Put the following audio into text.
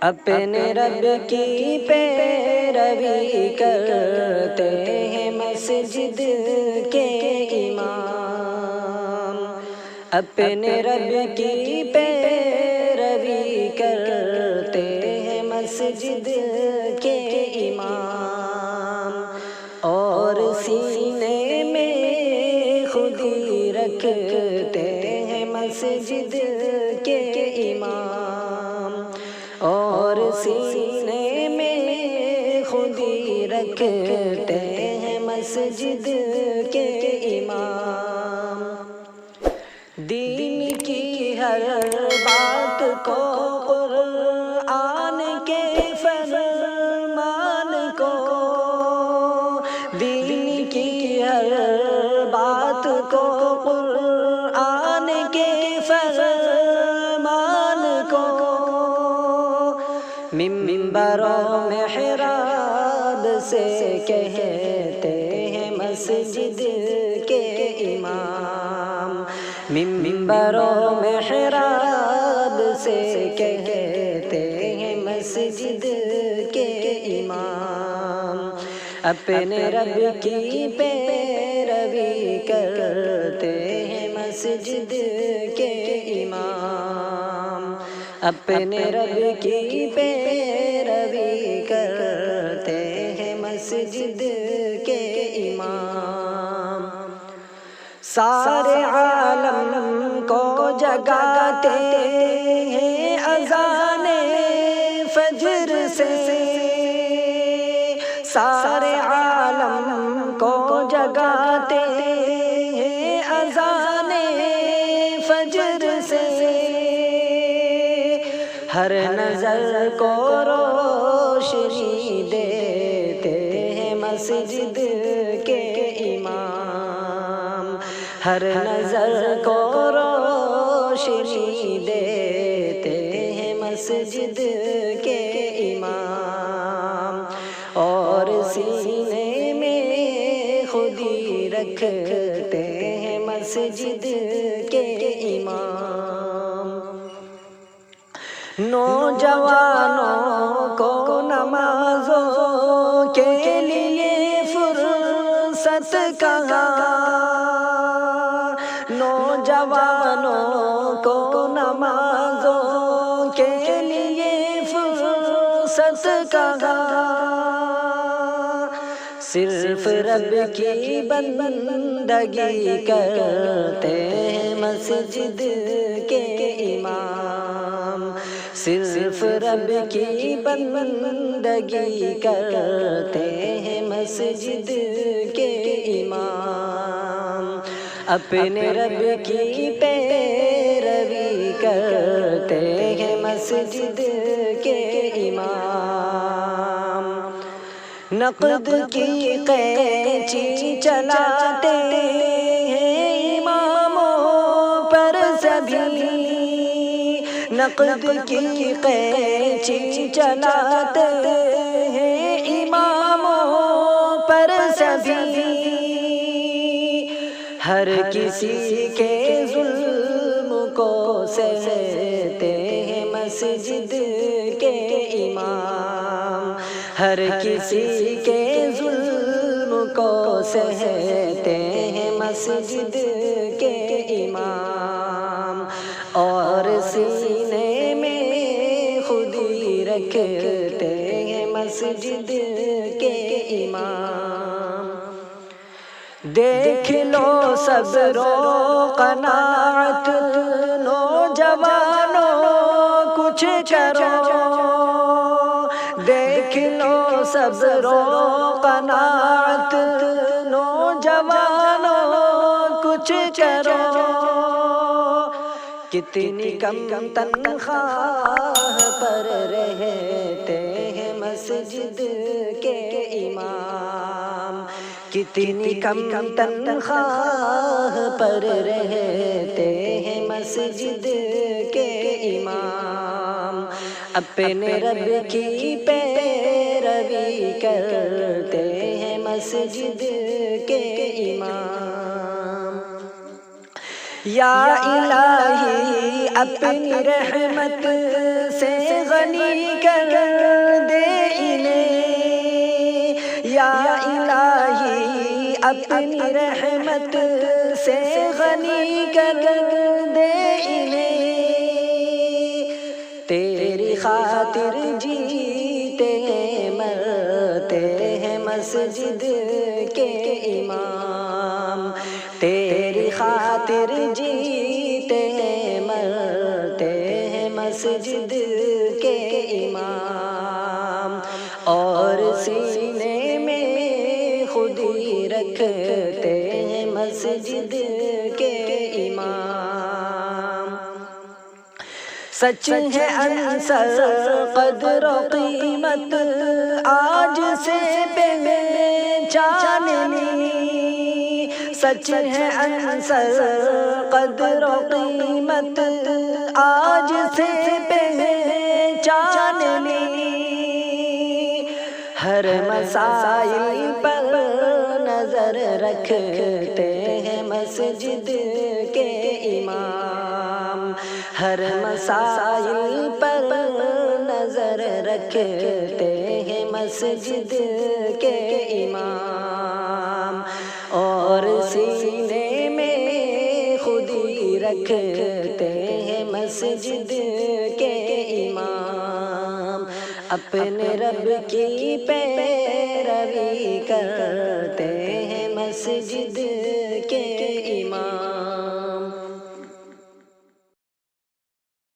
اپنے رب کی پیروی کرتے ہیں مسجد کے امام، اپنے رب کی پیروی کرتے ہیں مسجد کے امام، اور سینے میں خودی رکھتے ہیں مسجد کے امام، اور سینے میں خودی رکھتے ہیں مسجد کے امام۔ دین کی ہر بات کو قرآن کے فرمان کو، دین کی ہر بات کو قرآن کے فرمان کو، منبر و محراب سے کہتے ہیں مسجد کے امام، منبر و محراب سے کہتے ہیں مسجد کے امام، اپنے رب کی پیروی کرتے ہیں مسجد کے امام، اپنے رب کی پیروی کرتے ہیں مسجد کے امام۔ سارے عالم کو جگاتے ہیں اذان فجر سے، سارے عالم کو جگاتے ہیں اذان فجر سے، ہر نظر کو روشنی دیتے ہیں مسجد کے امام، ہر نظر کو روشنی دیتے ہیں مسجد کے امام، اور سینے میں خودی رکھتے ہیں مسجد کے امام۔ نوجوانوں کو نمازوں کے لیے فرصت کہاں، نوجوانوں کو نمازوں کے لیے فرصت کہاں، صرف رب کی بندگی کرتے ہیں مسجد کے امام، صرف رب کی بندگی کرتے ہیں مسجد کے امام، اپنے رب کی پیروی کرتے ہیں مسجد کے امام، نقد کی قینچی چلاتے ہیں اماموں پر سبھی، نقد کی قینچی چلاتے ہیں اماموں پر سبھی، ہر کسی کے ظلم کو سہتے ہیں مسجد کے امام، ہر کسی کے ظلم کو سہتے ہیں مسجد کے امام، اور سینے میں خودی رکھتے ہیں مسجد کے امام۔ دیکھ لو صبر و قناعت نوجوانوں کچھ کرو، دیکھ لو صبر و قناعت نوجوانوں کچھ کرو، کتنی کم تنخواہ پر رہتے ہیں مسجد کے امام، کتنی کم تنخواہ پر رہتے ہیں مسجد کے امام، اپنے رب کی پیروی کرتے ہیں مسجد کے امام۔ یا الہی اپنی رحمت سے غنی کر دے انہیں، یا الہی اپنی رحمت سے غنی کر دے انہیں، تیری خاطر جیتے مرتے ہیں مسجد کے امام، تیری خاطر جیتے مرتے ہیں مسجد کے امام، اور سینے میں خود ہی رکھتے ہیں مسجد کے امام۔ سچ ہے عنصر قدر و قیمت آج سے پہچان لی، سچ ہے عنصر قدر و قیمت آج سے پہچان لی، ہر مسائل پر نظر رکھتے ہیں مسجد کے امام، ہر مسائل پر نظر رکھتے ہیں مسجد کے امام، اور سینے میں خود ہی رکھتے ہیں مسجد کے امام، اپنے رب کی پیروی کرتے ہیں مسجد کے امام۔